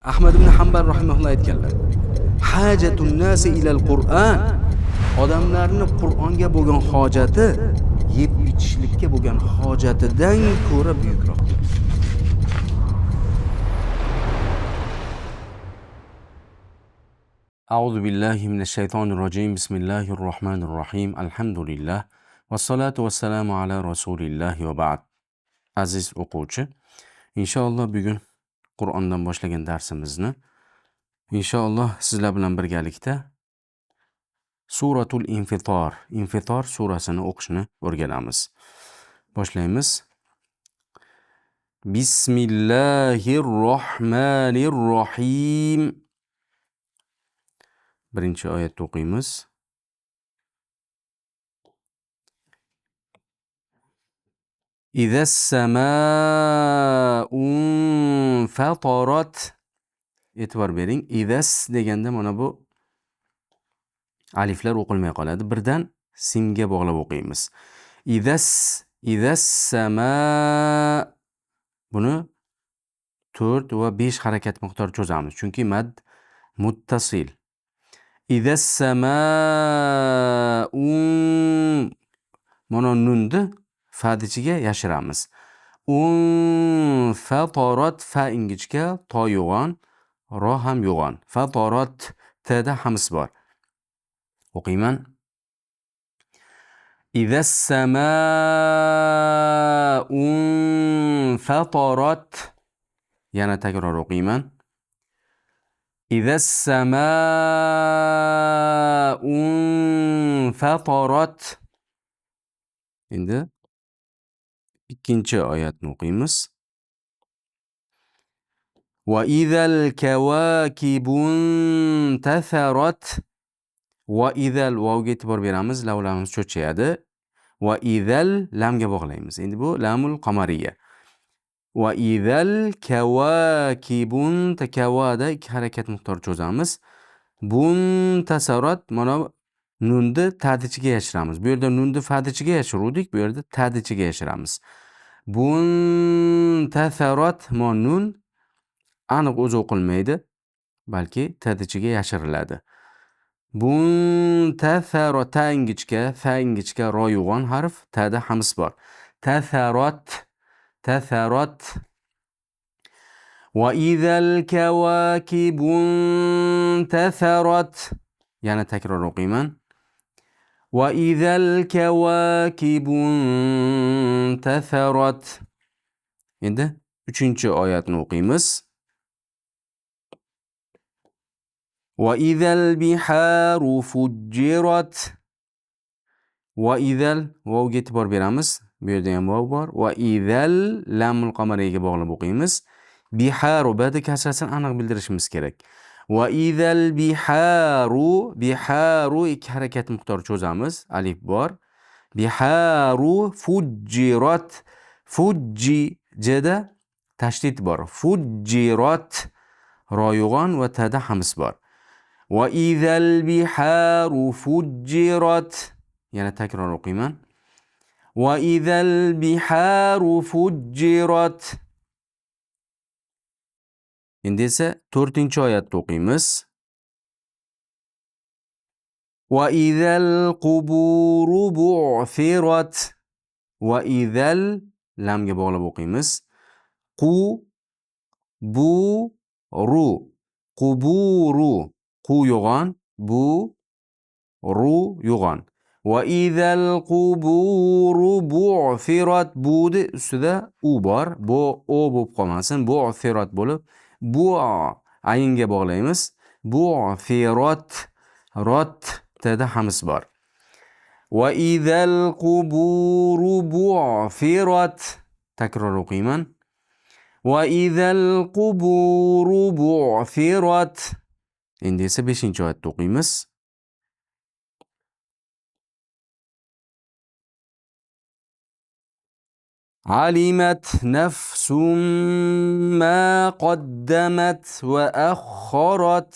Ahmad ibn Hanbal rahimahulloh aytganlar: "Hajatun nasi ilal Qur'an." Odamlarning Qur'onga bo'lgan hojati yeb ichishlikka bo'lgan hojatidan ko'ra buyukroq. A'udhu billahi minash shaytonir rojim. Bismillahir rohmanir rohim. Alhamdulillah. Vassalatu vassalamu ala rasulillah va ba'd. Aziz o'quvchi, inshaalloh bugun Qur'ondan boshlagan darsimizni inshaalloh sizlar bilan birgalikda Suratul Infitor surasini o'qishni o'rganamiz. Boshlaymiz. Bismillahirrohmanirrohim. Birinchi oyatni o'qiymiz. Izas samaa'un fatarat. E'tibor bering. Izas deganda mana bu aliflar o'qilmay qoladi. Birdan singa bog'lab o'qiymiz. Izas samaa. Buni 4 va 5 harakat miqdor cho'zamiz. Chunki mad muttasil. Izas samaa'un. Mana nunni fadichiga yashiramiz. Fatarat, fa ingichka, to yo'g'on, ro ham yo'g'on. Fatarat, t'da hams bor. O'qiyman. Izas samaa'un fatarat. Yana takror o'qiyman. Izas samaa'un fatarat. Endi ikkinchi oyatni o'qiymiz. Va izal kawakibun tatharat. Va izal vavga e'tibor beramiz, lavlarimiz cho'chiyadi. Va izal lamga bog'laymiz. Endi bu lamul qamariya. Va izal kawakibun takawada 2 harakat miqdor cho'zamiz. Bun tasarat, mana nunni ta'dichiga yashiramiz. Bu yerda nunni fa'dichiga yashiruvdik, bu yerda ta'dichiga yashiramiz. Bun tasarat, ma nun aniq o'zi o'qilmaydi, balki ta'dichiga yashiriladi. Bun tasarat, ta ingichka, fa ingichka, ro yo'g'on harf, ta'da hams bor. Tasarat. Va izal kawakibun tatharat. Yana takror o'qiyman. Va izal kawakibun tatharat. Endi 3-chi oyatni o'qiymiz. Va izal biharu fujjirat. Va izal vavga e'tibor beramiz. Bu yerda ham vav bor. Va izal lamul qamariyaga bog'lab o'qiymiz. Biharu ba'da kasrasini aniq bildirishimiz kerak. Va izal biharu 2 harakat miqdor cho'zamiz. Alif bor. Biharu fujjirat. Fujji jada tashdid bor. Fujjirat, ro yo'g'on va ta'da hams bor. Va izal biharu fujjirat. Yana takror o'qiyman. Va izal biharu fujjirat. Endi esa 4-chi oyatni o'qiymiz. Va izal quburu bu'thirat. Va izal lamga bog'lab o'qiymiz. Quburu, quburu, qu yo'g'on, bu ru yo'g'on. Va izal quburu bu'thirat. Budi ustida u bor. Bu o bo'lib qolmasin. Bu'thirat bo'lib, bu ayinga bog'laymiz. Bu'thirat, rot ta'da hams bor. Va izal quburu bu'thirat. Takror o'qiyman. Va izal quburu bu'thirat. Endi esa 5-chi oyatni o'qiymiz. Alimat nafsum ma qaddamat va akhkharat.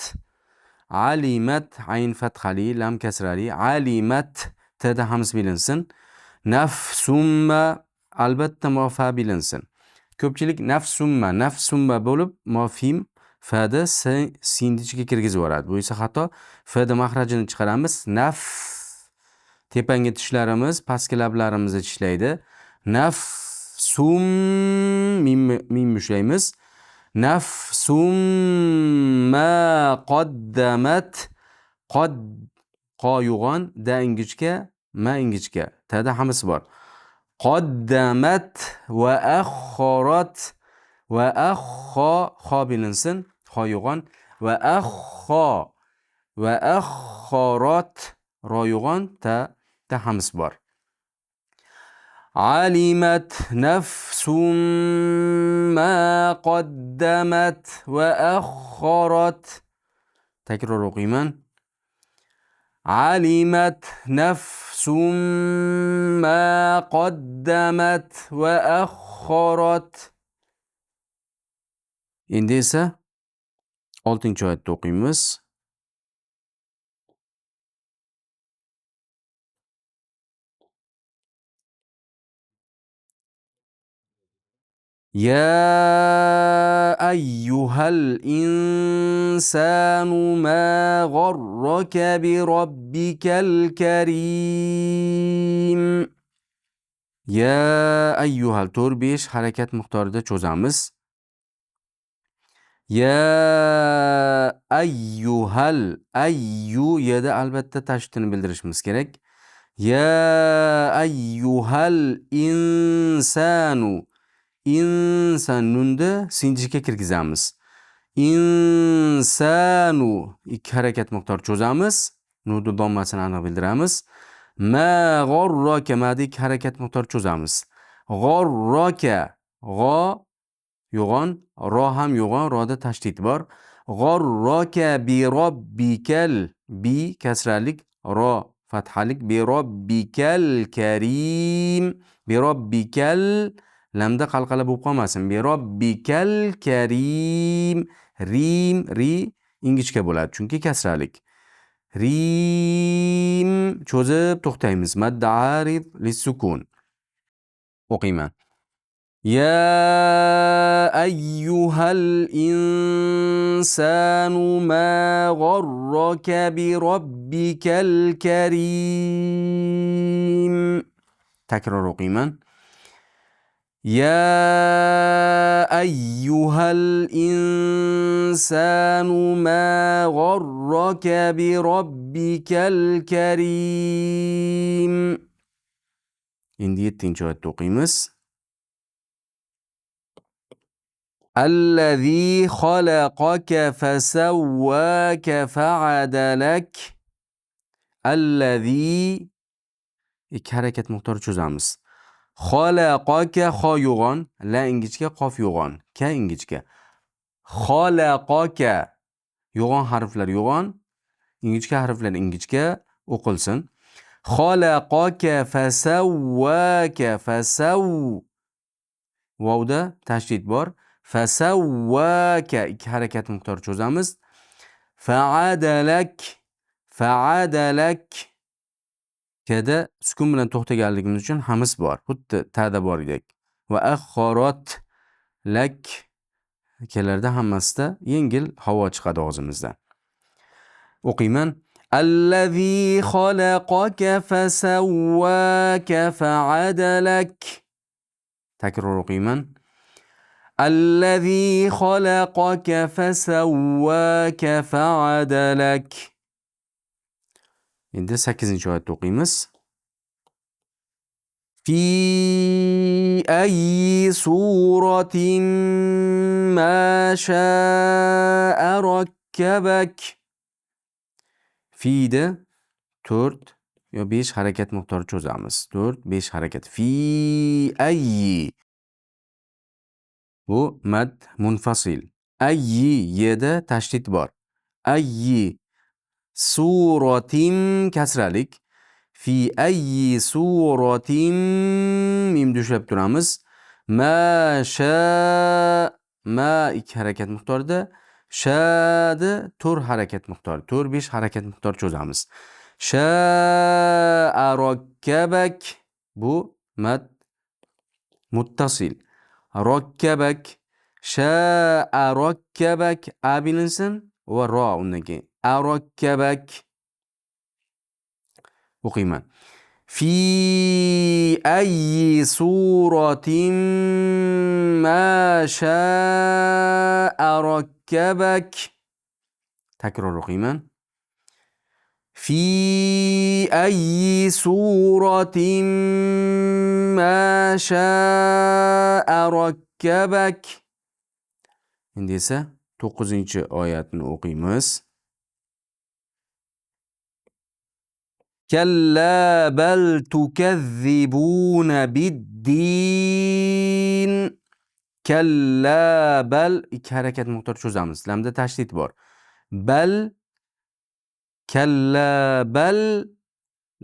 Alimat, ayn fathali, lam kasrali. Alimat, ta'da hams bilinsin. Nafsumma, albatta fa bilinsin. Ko'pchilik nafsumma bo'lib, mofim F'da sinni ichiga kirgizib yuboradi. Bu esa xato. F'da mahrajini chiqaramiz. Naf. Tepangi tishlarimiz pastki lablarimizni tishlaydi. Nafsum mim ushlaymiz. Nafsum ma qaddamat. Qo yo'g'on, da ingichka, ma ingichka. Ta'da hammasi bor. Qaddamat va akhkharat va xo bilinsin, xo yo'g'on va akhkharat ro yo'g'on, ta hammasi bor. Alimat nafsum ma qaddamat va akhkharat. Takror o'qiyman. Alimat nafsum ma qaddamat va akhkharat. Endi esa 6-oyatda o'qiymiz. Ya ayyuhal insanu ma gharraka bi robbikal karim. Ya ayyuhal 4-5 harakat miqdorida cho'zamiz. Ya ayyuhal, ayyu yada albatta tashdidini bildirishimiz kerak. Ya ayyuhal insanu, inson nunda sinjikka kirgizamiz. Insanu 2 harakat miqdor cho'zamiz. Nunni dommasini aniq bildiramiz. Ma g'arraka ma 2 harakat miqdor cho'zamiz. G'arraka g'o yo'g'on, ro ham yo'g'on, roda tashdid bor. G'arraka bi robbikal, bi kasralik, ro fathalik, bi robbikal karim. Bi robbikal lamda qalqala bo'lib qolmasin. Bi robbikal karim. Rim, ri ingichka bo'ladi, chunki kasralik. Rim cho'zib to'xtaymiz. Madda arid lis-sukun. O'qiyman. Ya ayyuhal insanu ma gharraka bi robbikal karim. Takror o'qiyman. Ya ayyuhal insanu ma gharraka bi robbikal karim. Endi 7-oyatda o'qiymiz. Allazi khalaqaka fasawwaka fa'adalak. Allazi 2 harakat miqdori cho'zamiz. Khalaqaka xo yo'g'on, la ingichka, qof yo'g'on, ka ingichka. Khalaqaka yo'g'on harflar yo'g'on, ingichka harflar ingichka o'qilsin. Khalaqaka fasawwaka vovda tashdid bor. Fasawwaka 2 harakat miqdori cho'zamiz. Fa'adalak kada sukun bilan to'xtaganligimiz uchun hammasi bor. Xuddi ta'da bor edek. Va akhkharat lak kalarda hammasida yengil havo chiqadi og'zimizdan. O'qiyman. Allazi khalaqaka fasawwaka fa'adalak. Takror o'qiyman. Allazi khalaqaka fasawwaka fa'adalak. Endi 8-oyatda o'qiymiz. Fi ayyi suratin ma sha'a rakkabak. Fi'da 4 yo 5 harakat miqdori cho'zamiz. 4-5 harakat. Fi ayyi. Bu mad munfasil. Ayyi yeda tashdid bor. Ayyi suratin kasralik. Fi ayyi suratin mimni ushlab turamiz. Ma sha ma 2 harakat miqdorida, shada 4 harakat miqdori, 4-5 harakat miqdori cho'zamiz. Sha'a rakkabak bu mad muttasil. Rakkabak Sha'a rakkabak a bilinsin va ro undan keyin. Arakkabak o'qiyman. Fi ayyi suratin ma sha'a rakkabak. Takror o'qiyman. Fi ayyi suratin ma sha'a rakkabak. Endi esa 9-oyatni o'qiymiz. Kalla bal tukazzibuna bid-din. Kalla bal ikki harakat miqdor cho'zamiz. Lamda tashdid bor. Bal kalla bal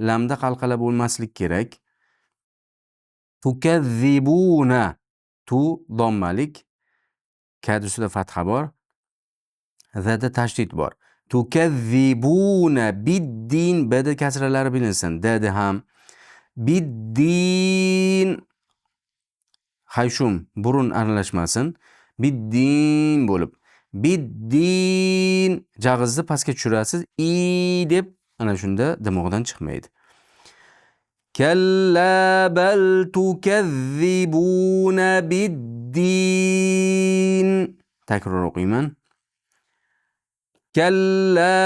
lamda qalqala bo'lmaslik kerak. Tukazzibuna tu dommalik. Kad ustida fatha bor. Zada tashdid bor. Tukazzibuna bid-din bada kasralari bilinsin. Dada ham. Bid-din hayshum burun aralashmasin. Bid-din bo'lib. Bid-din jag'izni pastga tushirasiz. I deb ana shunda dimog'dan chiqmaydi. Kalla bal tukazzibuna bid-din. Takror o'qiyman. Kalla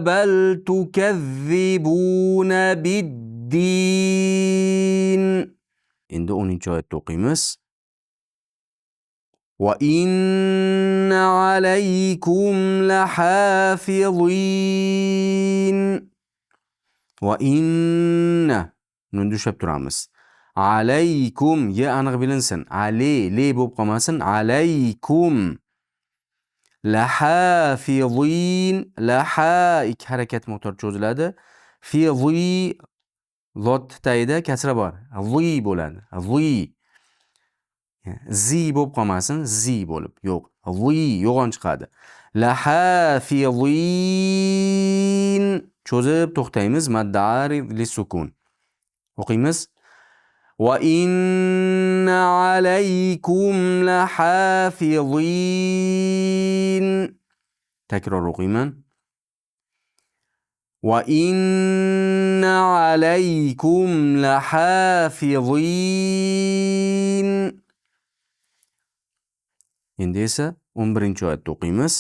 bal tukazzibuna bid-din. Endi 10-oyatda o'qiymiz. Wa inna alaykum lahafizin. Wa inna nunni ushlab turamiz. Alaykum ya aniq bilinsin. Ale le bo'lib qolmasin. Alaykum lahafizin. Laha ikki harakat miqdor cho'ziladi. Fizi lot tayida kasra bor. Zi bo'ladi. Zi zi bo'lib qolmasin. Zi bo'lib. Yo'q. Zi yo'g'on chiqadi. Lahafizin cho'zib to'xtaymiz. Maddarid lisukun. O'qiymiz. Wa inna alaykum lahafizin. Takror o'qiyman. Wa inna alaykum lahafizin. Endi esa 11-oyatda o'qiymiz.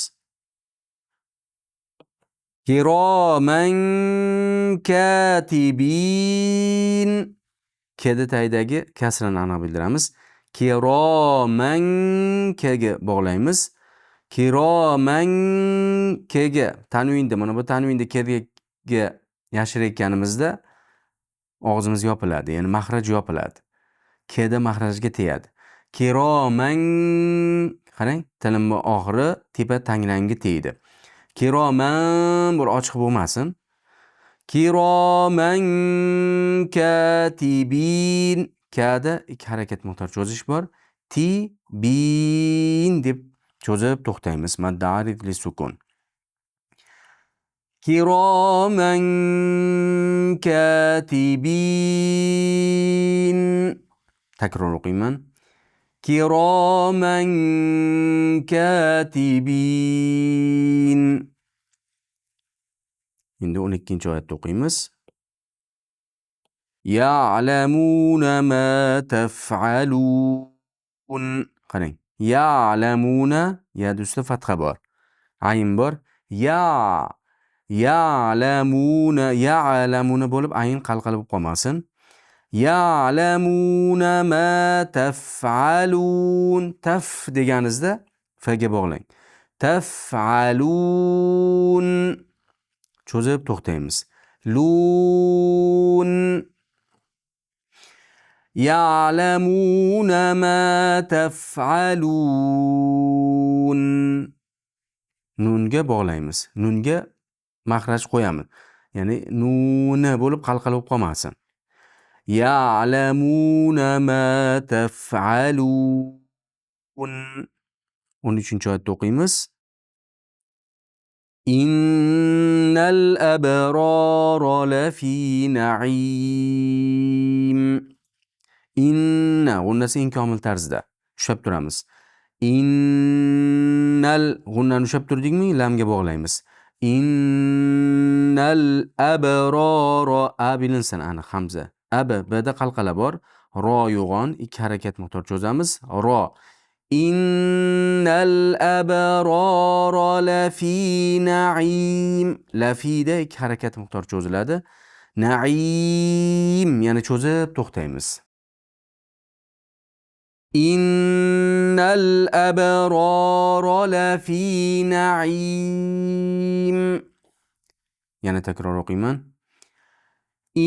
Kiroman katibin. Keda taydagi kasrani aniq bildiramiz. Kiroman kega bog'laymiz. Kiroman kega tanvinda mana bu tanvinda kega yashirayotganimizda og'zimiz yopiladi, ya'ni makhraj yopiladi. Keda makhrajga tegadi. Kiroman qarang, tilimning oxiri tepa tanglangiga tegdi. Kiroman bir ochiq bo'lmasin. Kiroman katibin. Kada ikki harakat miqdor cho'zish bor. Ti bin deb cho'zib to'xtaymiz. Maddarid lisukun. Kiroman katibin. Takror o'qiyman. Kiroman katibin. Endi 12-oyatda o'qiymiz. Ya'lamuna ma taf'alun. Qarang. Ya'lamuna ya ustida fatha bor. Ayn bor. Ya'lamuna ya'lamuna bo'lib ayn qalqala bo'lib qolmasin. Ya'lamuna ma taf'alun. Taf deganingizda faga bog'lang. Taf'alun cho'zib to'xtaymiz. Lun. Ya'lamuna ma taf'alun. Nunga bog'laymiz. Nunga makhraj qo'yamiz. Ya'ni nuni bo'lib qalqala bo'lib qolmasin. Ya'lamuna ma taf'alun. 13-oyatda o'qiymiz. Innal abrara lafi na'im. Inna g'unnasi inkomil tarzda ushlab turamiz. Innal g'unnani ushlab turdikmi? Lamga bog'laymiz. Innal abrara a bilinsin aniq hamza. Bda qalqala bor. Ro yo'g'on, ikki harakat miqdor cho'zamiz. Ro. Innal abrara lafi na'im. Lafida ikki harakat miqdor cho'ziladi. Na'im yana cho'zib to'xtaymiz. Innal abrara lafi na'im. Yana takror o'qiyman.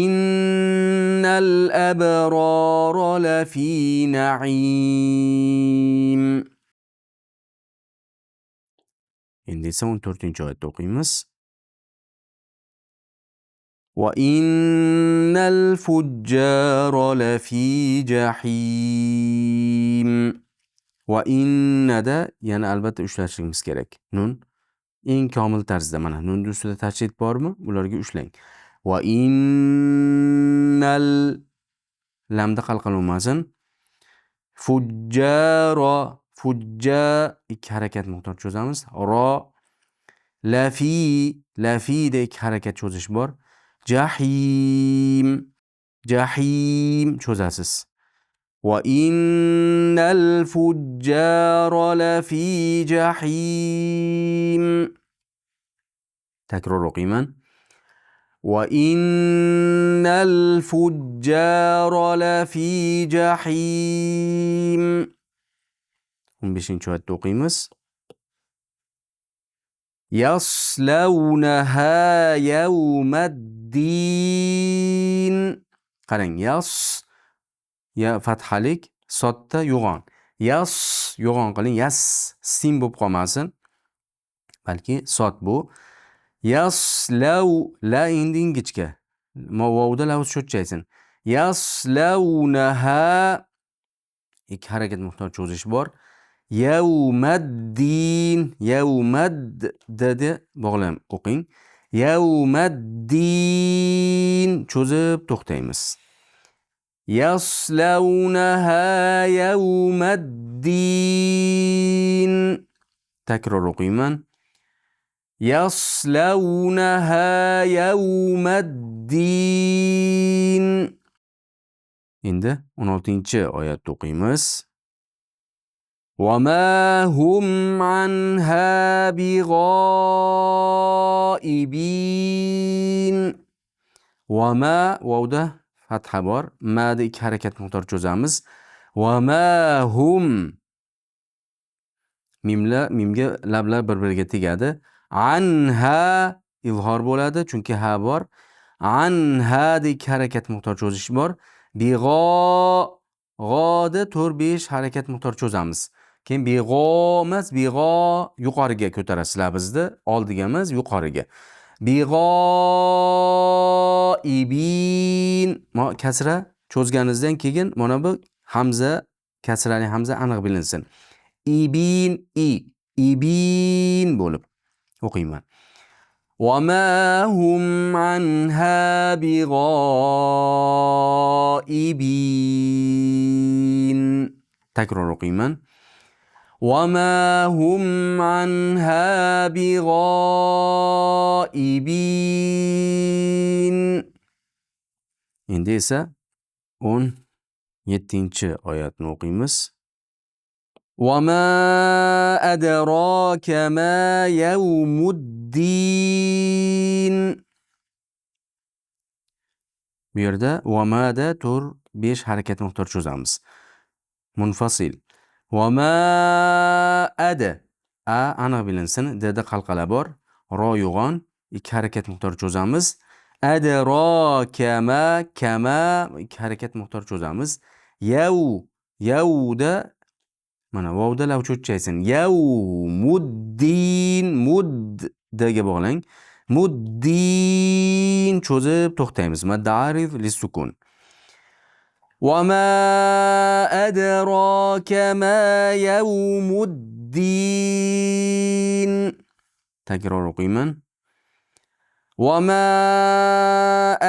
Innal abrara lafi na'im. Endi esa 14-oyatda o'qiymiz. Wa innal fujjara lafi jahim. Va innada yana albatta ushlashimiz kerak. Nun eng komil tarzda mana nun ustida tashdid bormi? Bularga ushlang. Va innal lamda qalqal bo'lmasin. Fujjara ikki harakat miqdor cho'zamiz. Ro lafida ikki harakat cho'zish bor. Jahim cho'zasiz. Va innal fujjara lafi jahim. Takror o'qiyman. Va innal fujjara lafi jahim. 15-oyatda o'qiymiz. Yaslawnaha yawmaddin. Qarang, ya fathalik, sodda yo'g'on. Yo'g'on qiling, sin bo'lib qolmasin. Balki sod bu. La endi ingichka. Vovda lavuz cho'chchaysin. Yaslawnaha ikki harakat miqdor cho'zish bor. Yawmaddin dedi bog'lam o'qing. Yawmaddin cho'zib to'xtaymiz. Yaslawnaha yawmaddin. Takror o'qiyman. Yaslawnaha yawmaddin. Endi 16-oyatda o'qiymiz. Va ma hum anha big'oibin. Va ma vovda fatha bor. Ma'da ikki harakat miqdor cho'zamiz. Va ma hum mimga lablar bir-biriga tegadi. Anha izhor bo'ladi, chunki ha bor. Anha da ikki harakat miqdor cho'zish bor. G'oda 4-5 harakat miqdor cho'zamiz. Keyin emas, yuqoriga ko'tarasiz labizni, oldiga emas, yuqoriga. Big'oibin. Kasra cho'zganingizdan keyin mana bu hamza, kasrali hamza aniq bilinsin. Ibin bo'lib o'qiyman. Va ma hum anha big'oibin. Takror o'qiyman. Va ma hum anha big'oibin. Endi esa 17-oyatni o'qiymiz. Va ma adraka ma yawmuddin. Bu yerda va ma da 4-5 harakat miqdor cho'zamiz. Munfasil. Va ma aniq bilinsin. Dda qalqala bor. Ro yo'g'on, ikki harakat miqdor cho'zamiz. Adraka kama ikki harakat miqdor cho'zamiz. Yawda mana vovda lav cho'chchaysin. Yawmuddin muddaga bog'lang. Muddin cho'zib to'xtaymiz. Madariz lisukun. Va ma adraka ma yawmuddin. Takror o'qiyman. Va ma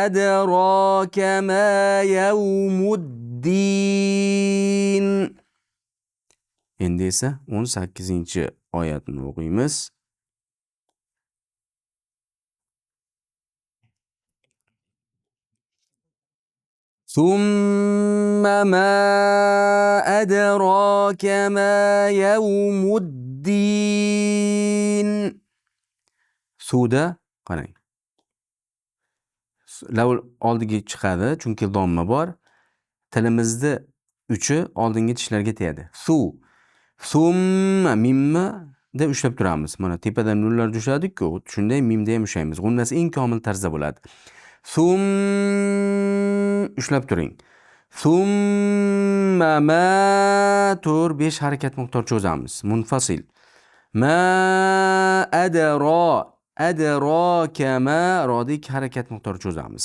adraka ma yawmuddin. Endi esa 18-oyatni o'qiymiz. ثم ما أدراك ما يوم الدين. Suvda qarang. Lav oldiga chiqadi, chunki domma bor. Tilimizni uchi oldingi tishlarga tegadi. Suv. Summa mimma da ushlab turamiz. Mana tepadan nurlar tushadi-ku, shunday mimda ham ushlaymiz. G'unnasi eng komil tarzda bo'ladi. Sum ushlab turing. Summa ma 4-5 harakat miqdor cho'zamiz. Munfasil. Ma adraka ma rodik harakat miqdor cho'zamiz.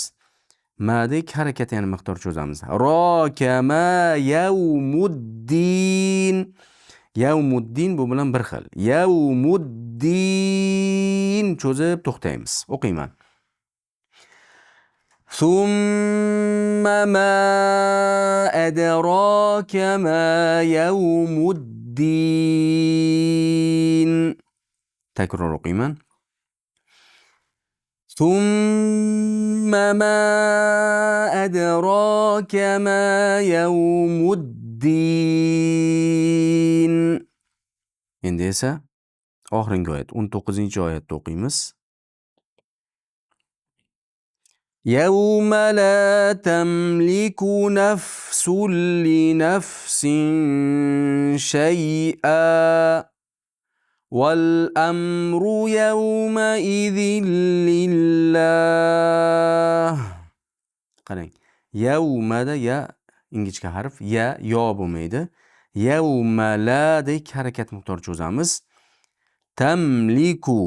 Madik harakat yana miqdor cho'zamiz. Roka ma yawmuddin. Yawmuddin bu bilan bir xil. Yawmuddin cho'zib to'xtaymiz. O'qiyman. Summa ma adraka ma yawmuddin. Takror o'qiyman. Summa ma adraka ma yawmuddin. Endi esa oxirgi oyat 19-oyatda o'qiymiz. يوم لا تملك نفس لنفس شيئا والأمر يومئذ لله. Qarang. Yawmada ya ingichka harf, yo bo'lmaydi. Yawmaladek harakat miqdor cho'zamiz. Tamliku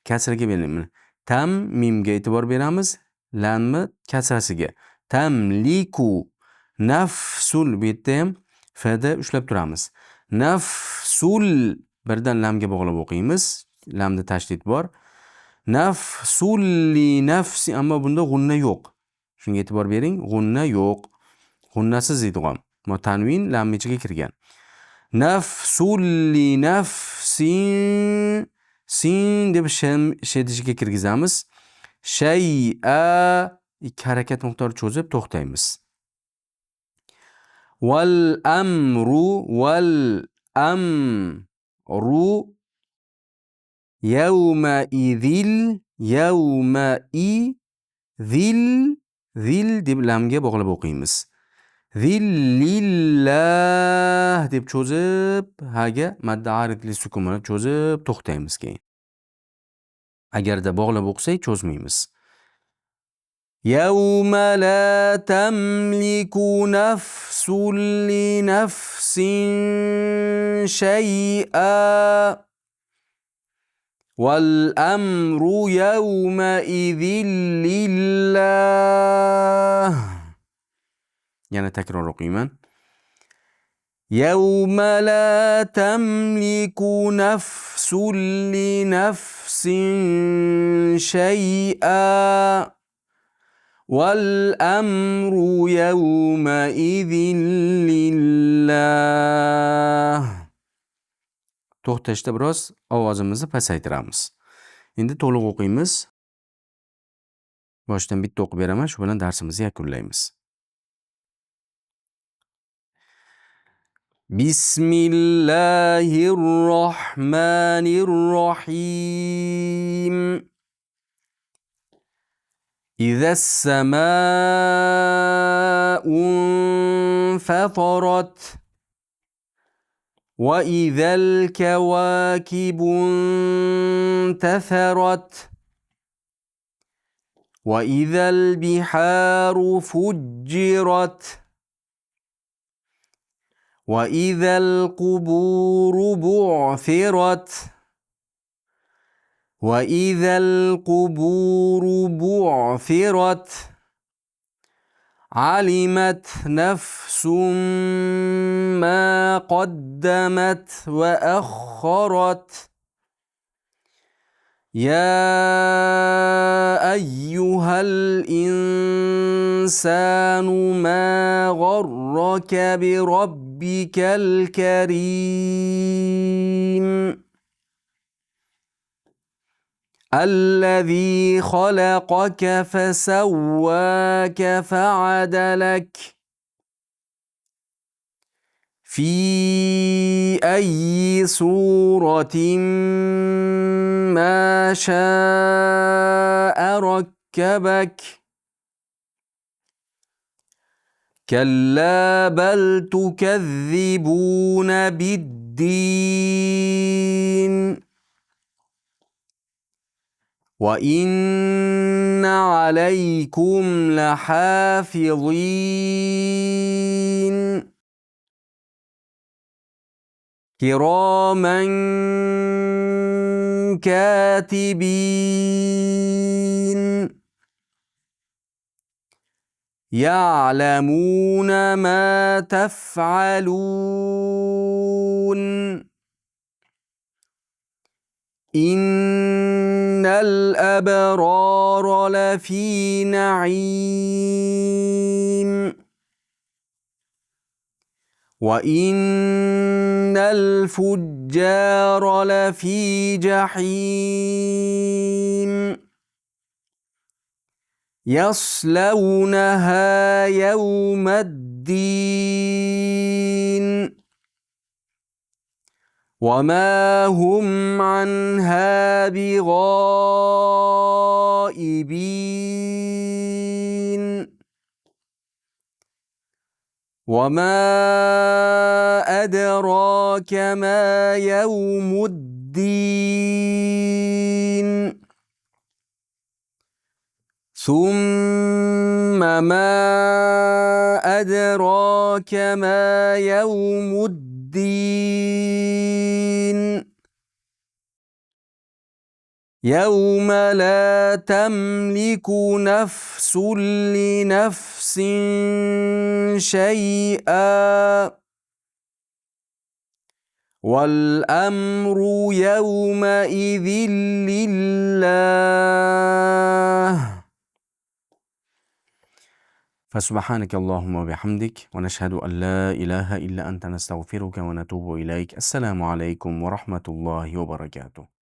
kasraga beriladi. Tam mimga e'tibor beramiz, lanmi kasrasiga. Tamliku nafsul bu yerda ham fda ushlab turamiz. Nafsul birdan lamga bog'lab o'qiymiz. Lamda tashdid bor. Nafsul li nafsi, ammo bunda g'unna yo'q. Shunga e'tibor bering, g'unna yo'q. G'unnasiz idg'om. Tanvin lam ichiga kirgan. Nafsul li nafsin sin deb shedishiga kirgizamiz. Shay'a ikki harakat miqdor cho'zib to'xtaymiz. Wal amru yawma zil deb lamga bog'lab o'qiymiz. Zillillah deb cho'zib haga madda aridli sukunini cho'zib to'xtaymiz keyin. Agarda bog'lab o'qsak cho'zmaymiz. Yawma la tamliku nafsun li nafsin shay'a wal amru yawma idhil lillah. Yana takror o'qiyman. Yawma la tamliku nafsun li nafsin shay'a wal amru yawma idhin lillah. To'xtashda biroz ovozimizni pasaytiramiz. Endi to'liq o'qiymiz. Boshdan bitta o'qib beraman, shu bilan darsimizni yakunlaymiz. Bismillahirrahmanirrahim. إذا السماء انفطرت وإذا الكواكب انتثرت وإذا البحار فجرت وإذا القبور بعثرت وإذا القبور بعثرت علمت نفس ما قدمت وأخرت يا أيها الإنسان ما غرك بربك الكريم الذي خلقك فسواك فعدلك في أي صورة ما شاء ركبك كلا بل تكذبون بالدين وإن عليكم لحافظين كراما كاتبين يعلمون ما تفعلون إن الأبرار لفي نعيم وإن الفجار لفي جحيم يصلونها يوم الدين وما هم عنها بغائبين وما أدراك ما يوم الدين ثم ما أدراك ما يوم الدين يوم لا تملك نفس لنفس شيئا والأمر يومئذ لله. فسبحانك اللهم وبحمدك ونشهد أن لا إله إلا أنت نستغفرك ونتوب إليك. السلام عليكم ورحمة الله وبركاته.